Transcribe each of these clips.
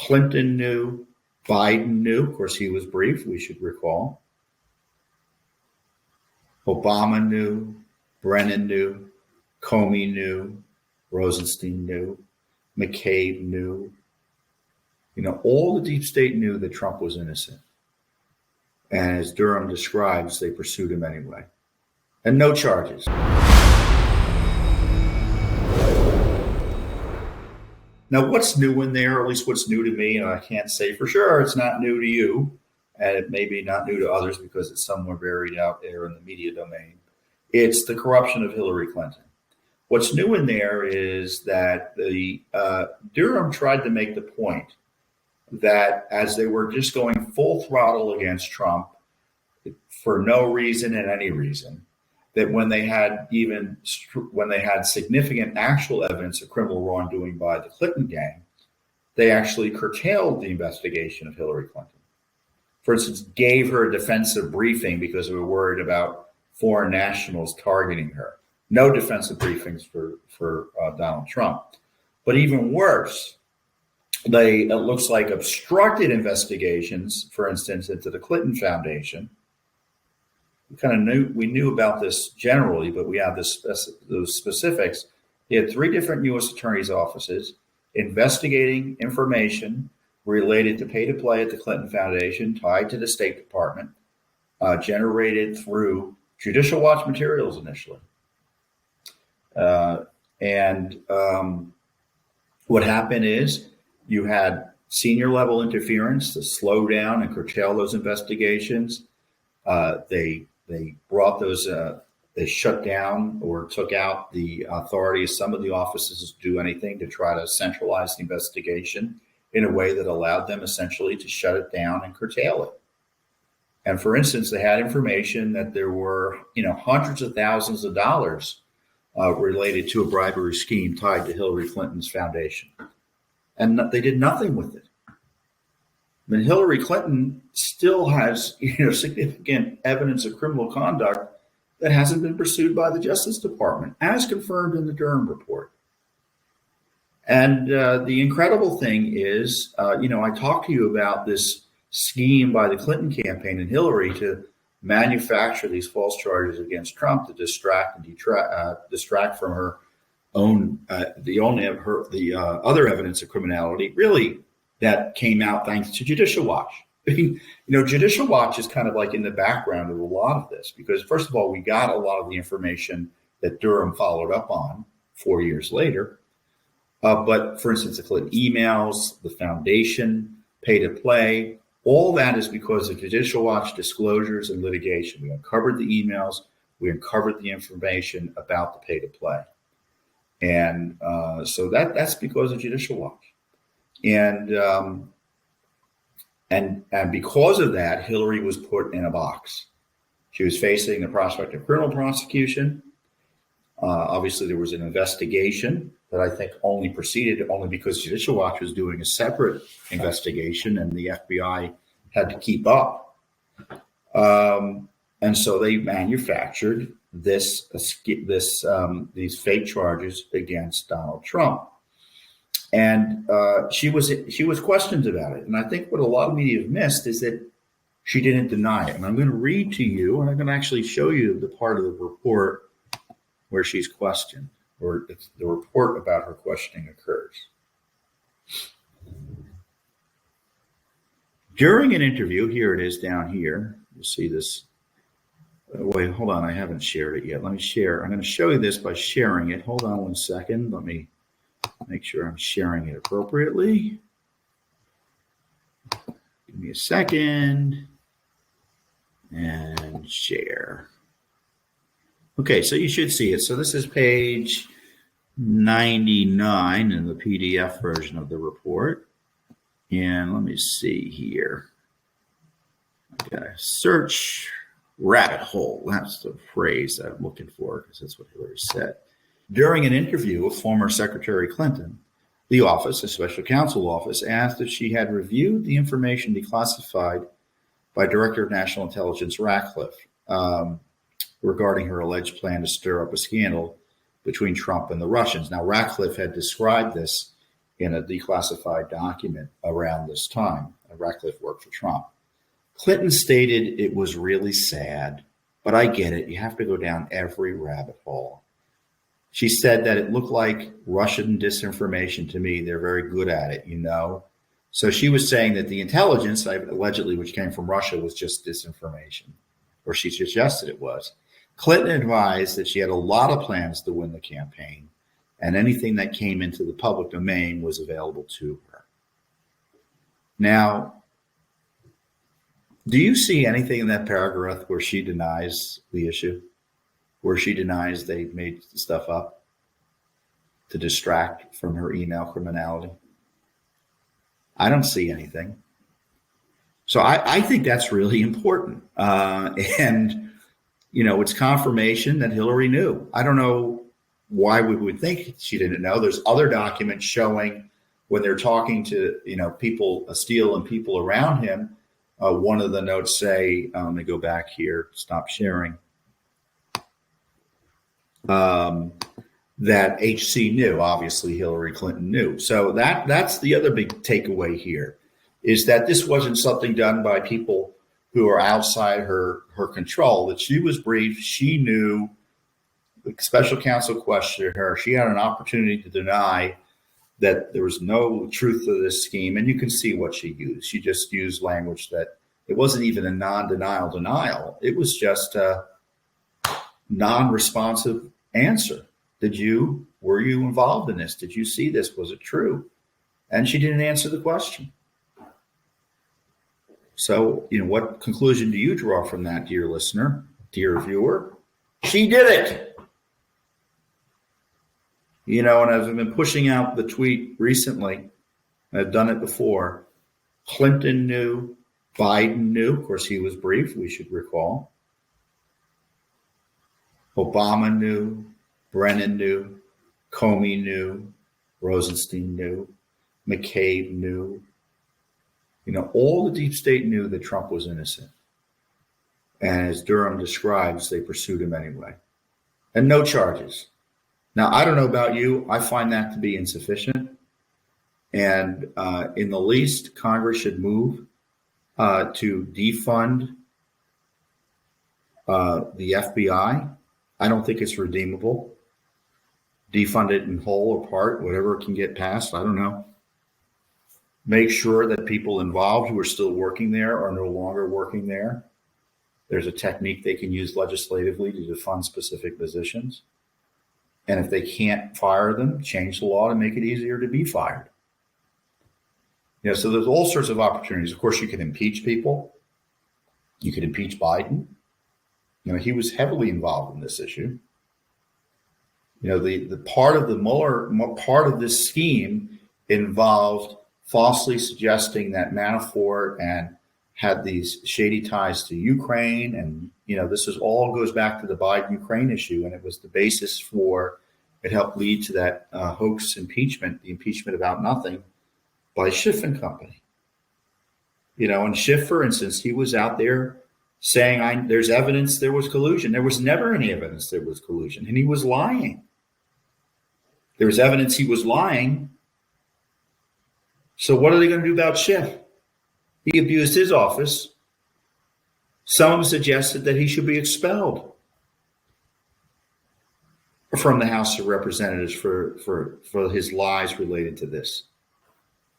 Clinton knew, Biden knew, of course he was brief, we should recall. Obama knew, Brennan knew, Comey knew, Rosenstein knew, McCabe knew. All the deep state knew that Trump was innocent. And as Durham describes, they pursued him anyway. And no charges. Now, what's new in there, or at least what's new to me, and I can't say for sure it's not new to you, and it may be not new to others because it's somewhere buried out there in the media domain. It's the corruption of Hillary Clinton. What's new in there is that the Durham tried to make the point that as they were just going full throttle against Trump for no reason and any reason, that when they had significant actual evidence of criminal wrongdoing by the Clinton gang, they actually curtailed the investigation of Hillary Clinton. For instance, gave her a defensive briefing because they were worried about foreign nationals targeting her. No defensive briefings for Donald Trump. But even worse, they, it looks like, obstructed investigations, for instance, into the Clinton Foundation. We knew about this generally, but we have those specifics. He had 3 different U.S. attorneys' offices investigating information related to pay to play at the Clinton Foundation, tied to the State Department, generated through Judicial Watch materials initially. What happened is you had senior level interference to slow down and curtail those investigations. They brought those, they shut down or took out the authority of some of the offices to do anything to try to centralize the investigation in a way that allowed them essentially to shut it down and curtail it. And for instance, they had information that there were, hundreds of thousands of dollars related to a bribery scheme tied to Hillary Clinton's foundation. And they did nothing with it. I mean, Hillary Clinton still has, significant evidence of criminal conduct that hasn't been pursued by the Justice Department, as confirmed in the Durham Report. And the incredible thing is, I talked to you about this scheme by the Clinton campaign and Hillary to manufacture these false charges against Trump to distract from her own the other evidence of criminality. Really, that came out thanks to Judicial Watch. Judicial Watch is kind of like in the background of a lot of this because, first of all, we got a lot of the information that Durham followed up on 4 years later. But for instance, the Clinton emails, the foundation, pay to play, all that is because of Judicial Watch disclosures and litigation. We uncovered the emails, we uncovered the information about the pay to play. And so that's because of Judicial Watch. And because of that, Hillary was put in a box. She was facing the prospect of criminal prosecution. Obviously, there was an investigation that I think only proceeded because Judicial Watch was doing a separate investigation and the FBI had to keep up. And so they manufactured these fake charges against Donald Trump. And she was questioned about it. And I think what a lot of media have missed is that she didn't deny it. And I'm going to read to you, and I'm going to actually show you the part of the report where she's questioned, or the report about her questioning occurs. During an interview, here it is down here. You'll see this. Wait, hold on. I haven't shared it yet. Let me share. I'm going to show you this by sharing it. Hold on 1 second. Let me make sure I'm sharing it appropriately. Give me a second. And share. Okay, so you should see it. So this is page 99 in the PDF version of the report. And let me see here. Okay, search rabbit hole. That's the phrase I'm looking for because that's what Hillary said. During an interview with former Secretary Clinton, the office, the special counsel office, asked if she had reviewed the information declassified by Director of National Intelligence Ratcliffe regarding her alleged plan to stir up a scandal between Trump and the Russians. Now, Ratcliffe had described this in a declassified document around this time. Ratcliffe worked for Trump. Clinton stated it was really sad, but I get it. You have to go down every rabbit hole. She said that it looked like Russian disinformation to me. They're very good at it, you know. So she was saying that the intelligence, allegedly, which came from Russia, was just disinformation, or she suggested it was. Clinton advised that she had a lot of plans to win the campaign, and anything that came into the public domain was available to her. Now, do you see anything in that paragraph where she denies the issue? Where she denies they made stuff up to distract from her email criminality? I don't see anything. So I think that's really important. And, you know, it's confirmation that Hillary knew. I don't know why we would think she didn't know. There's other documents showing when they're talking to, you know, people, Steele and people around him. One of the notes say, let me go back here, stop sharing. That HC knew, obviously Hillary Clinton knew. So that's the other big takeaway here, is that this wasn't something done by people who are outside her control, that she was briefed, she knew, the special counsel questioned her, she had an opportunity to deny that there was no truth to this scheme, and you can see what she used. She just used language that it wasn't even a non-denial denial. It was just a non-responsive answer. Were you involved in this? Did you see this? Was it true? And she didn't answer the question. So, you know, what conclusion do you draw from that, dear listener, dear viewer? She did it. You know, and I've been pushing out the tweet recently. I've done it before. Clinton knew, Biden knew. Of course, he was briefed, we should recall. Obama knew, Brennan knew, Comey knew, Rosenstein knew, McCabe knew. You know, all the deep state knew that Trump was innocent. And as Durham describes, they pursued him anyway. And no charges. Now, I don't know about you. I find that to be insufficient. And in the least, Congress should move to defund the FBI. I don't think it's redeemable. Defund it in whole or part, whatever can get passed. I don't know. Make sure that people involved who are still working there are no longer working there. There's a technique they can use legislatively to defund specific positions. And if they can't fire them, change the law to make it easier to be fired. You know, so there's all sorts of opportunities. Of course, you can impeach people. You could impeach Biden. You know, he was heavily involved in this issue. You know, the part of the Mueller part of this scheme involved falsely suggesting that Manafort and had these shady ties to Ukraine. And, you know, this is all goes back to the Biden-Ukraine issue. And it was the basis for, it helped lead to that hoax impeachment, the impeachment about nothing by Schiff and Company. You know, and Schiff, for instance, he was out there saying, there's evidence there was collusion. There was never any evidence there was collusion. And he was lying. There was evidence he was lying. So what are they going to do about Schiff? He abused his office. Some of them suggested that he should be expelled from the House of Representatives for his lies related to this.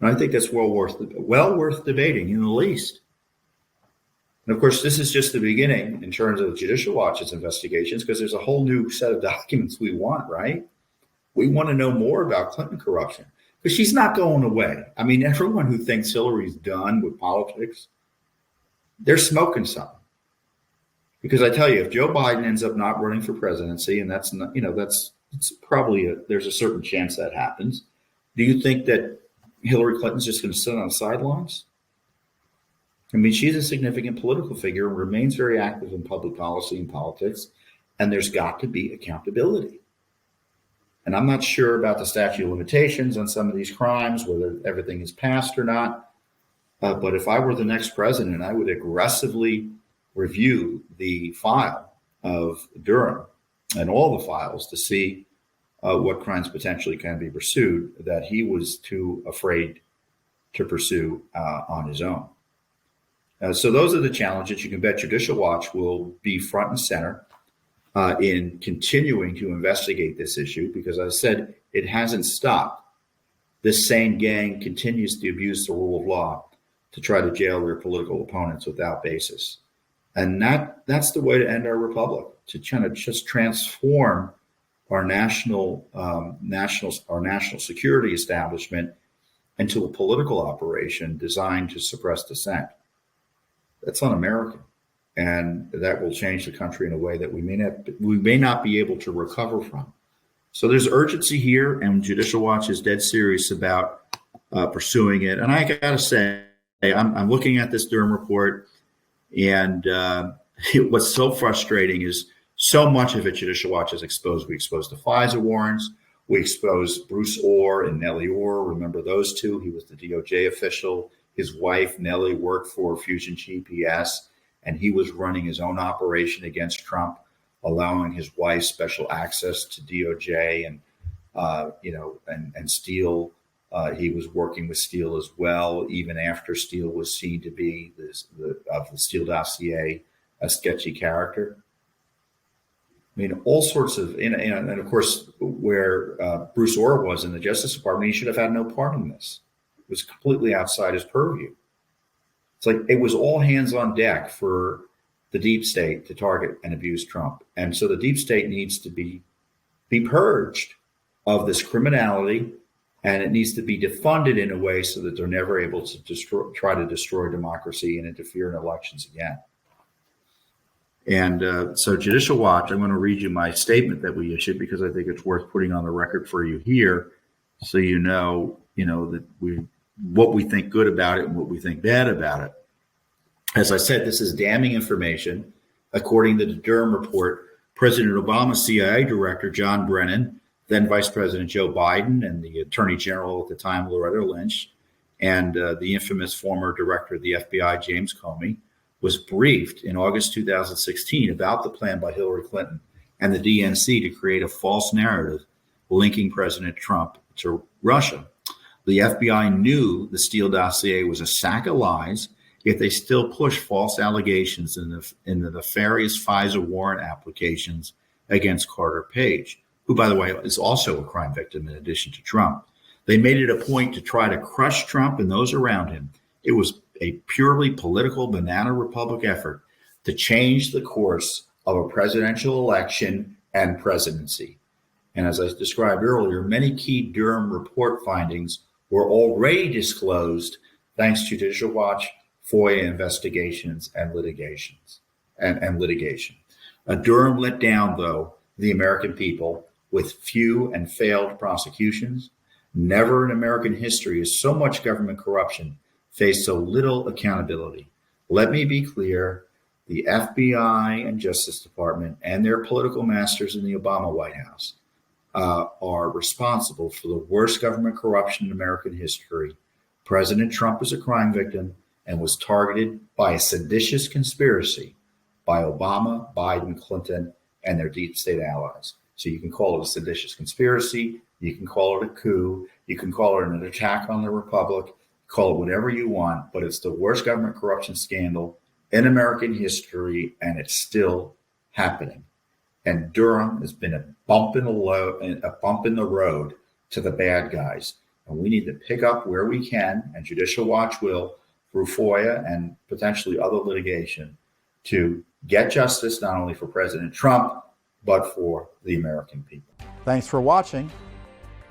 And I think that's well worth debating in the least. And of course, this is just the beginning in terms of Judicial Watch's investigations, because there's a whole new set of documents we want, right? We want to know more about Clinton corruption, because she's not going away. I mean, everyone who thinks Hillary's done with politics, they're smoking something. Because I tell you, if Joe Biden ends up not running for presidency, and that's not, you know, it's probably there's a certain chance that happens. Do you think that Hillary Clinton's just going to sit on the sidelines? I mean, she's a significant political figure and remains very active in public policy and politics, and there's got to be accountability. And I'm not sure about the statute of limitations on some of these crimes, whether everything is passed or not. But if I were the next president, I would aggressively review the file of Durham and all the files to see what crimes potentially can be pursued that he was too afraid to pursue on his own. So those are the challenges. You can bet Judicial Watch will be front and center in continuing to investigate this issue because, as I said, it hasn't stopped. This same gang continues to abuse the rule of law to try to jail their political opponents without basis. And that's the way to end our republic, to kind of just transform our national security establishment into a political operation designed to suppress dissent. That's un-American, and that will change the country in a way that we may not be able to recover from. So there's urgency here, and Judicial Watch is dead serious about pursuing it. And I got to say, I'm looking at this Durham report, and what's so frustrating is so much of it Judicial Watch has exposed. We exposed the FISA warrants. We exposed Bruce Orr and Nellie Orr. Remember those two? He was the DOJ official. His wife, Nellie, worked for Fusion GPS, and he was running his own operation against Trump, allowing his wife special access to DOJ and Steele. He was working with Steele as well, even after Steele was seen to be of the Steele dossier, a sketchy character. I mean, all sorts of, and of course, where Bruce Orr was in the Justice Department, he should have had no part in this. It was completely outside his purview. It's like it was all hands on deck for the deep state to target and abuse Trump. And so the deep state needs to be purged of this criminality, and it needs to be defunded in a way so that they're never able to try to destroy democracy and interfere in elections again. And so Judicial Watch, I'm going to read you my statement that we issued because I think it's worth putting on the record for you here, so you know that what we think good about it and what we think bad about it. As I said, this is damning information. According to the Durham Report, President Obama's CIA Director, John Brennan, then Vice President Joe Biden, and the Attorney General at the time, Loretta Lynch, and the infamous former Director of the FBI, James Comey, was briefed in August 2016 about the plan by Hillary Clinton and the DNC to create a false narrative linking President Trump to Russia. The FBI knew the Steele dossier was a sack of lies, yet they still pushed false allegations in the nefarious FISA warrant applications against Carter Page, who, by the way, is also a crime victim in addition to Trump. They made it a point to try to crush Trump and those around him. It was a purely political banana republic effort to change the course of a presidential election and presidency. And as I described earlier, many key Durham Report findings were already disclosed thanks to Judicial Watch, FOIA investigations, and litigation. Durham let down, though, the American people with few and failed prosecutions. Never in American history has so much government corruption faced so little accountability. Let me be clear, the FBI and Justice Department and their political masters in the Obama White House are responsible for the worst government corruption in American history. President Trump is a crime victim and was targeted by a seditious conspiracy by Obama, Biden, Clinton, and their deep state allies. So you can call it a seditious conspiracy, you can call it a coup, you can call it an attack on the republic, call it whatever you want, but it's the worst government corruption scandal in American history, and it's still happening. And Durham has been a bump in the road to the bad guys. And we need to pick up where we can, and Judicial Watch will, through FOIA and potentially other litigation, to get justice not only for President Trump, but for the American people. Thanks for watching.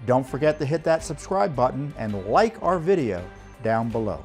Don't forget to hit that subscribe button and like our video down below.